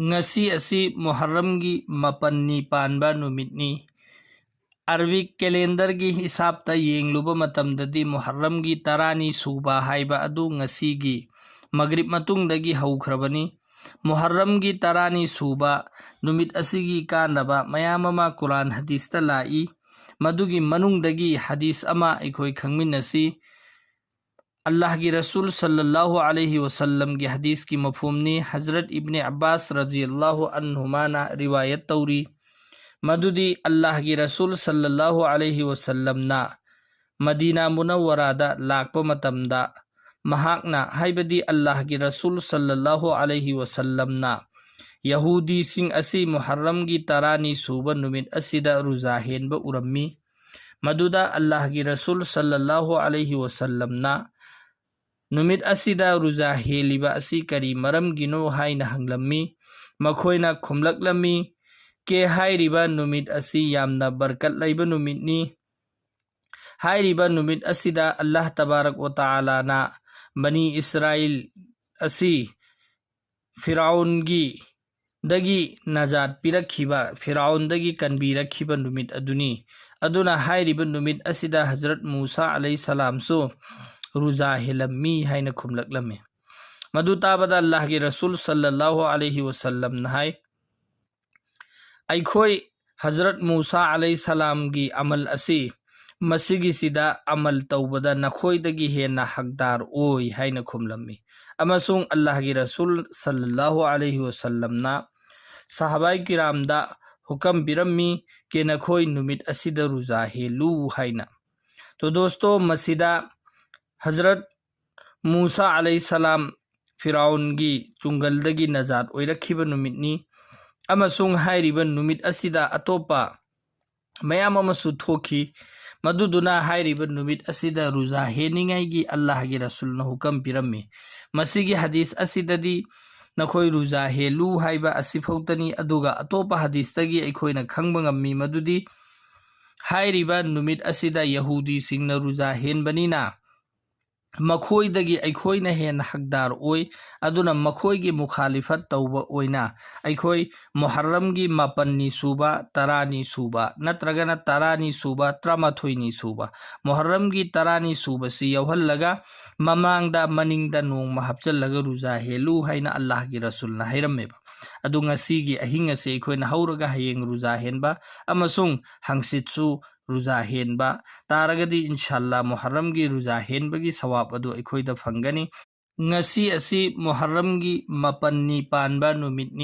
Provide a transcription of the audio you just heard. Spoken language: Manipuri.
ngasi asi Muharramgi mapanni panba numitni. Arabic calendar gi hisabta yengluba matamdadi Muharramgi tarani suba haiba adu ngasigi Maghrib matungdagi haukrabani. Muharramgi tarani suba numit asigi kanaba mayam ama Quran hadista lai madugi manungdagi hadis ama aikoi khangminasi. Allah ki Rasul sallallahu alaihi wasallam ki hadis ki mafhumni Hazrat Ibn Abbas radhiyallahu anhumana riwayat tauri madudi Allah ki Rasul sallallahu alaihi wasallam na Madina Munawwarada lakpa matamda mahakna haibadi Allah ki Rasul sallallahu alaihi wasallam na Yahudi sing asi Muharram ki tarani suba numit asida ruzahin ba urammi maduda Allah ki Rasul sallallahu alaihi wasallam na numit asida ruza heliba asi kari maram gino haina hanglammi makhoina khumlaklami ke hairiba numit asi yamna barkat laiba numitni. Hairiba numit asida Allah tabarak wa ta'ala na Bani Israel asi Firaun gi dagi najat pirakhiba Firaun dagi kanbirakhiba numit aduni aduna hairiba numit asida Hazrat Musa alayhi salam so ruza hilammi haina khumlaklami madu tabada Allah ki Rasul sallallahu alaihi wasallam nahai aikhoi Hazrat Musa alayhi salam gi amal asi masigi sida amal tawbada nakhoi dagi hena haqdar oi haina khumlammi amasung Allah ki Rasul sallallahu alaihi wasallam na sahabai kiram da hukam birammi ke nakhoi numit asida ruza helu haina. To dosto masida Hazrat Musa alayhi salam Firaun gi chungal dagi najat oirakhiba numitni amasung hairiba numit asida atopa mayam amasu thoki maduduna hairiba numit asida ruza heningai gi Allah gi Rasul na hukam pirammi masigi hadis asidadi nakhoi ruza helu haiba asifautani aduga atopa hadis tagi aikhoina khangba ngammi madudi hairiba numit asida Yahudi singna ruza henbanina makhoi dagi aikoi na hen haqdar oi aduna makhoi gi mukhalifat tawba oina aikoi Muharram gi mapanni suba tarani suba natragana tarani suba tramathoini suba Muharram gi tarani suba si yawhallaga mamangda maningda nong mahapchallaga ruza helu haina Allah gi Rasul na hairammeba adu ngasi gi ahinga se aikoi na hauraga hayeng ruza henba amasung hangsitsu ruza henba taragadi inshallah Muharram gi ruza henbagi sawab adu aikhoida phangani ngasi asi Muharram gi mapanni panba numitni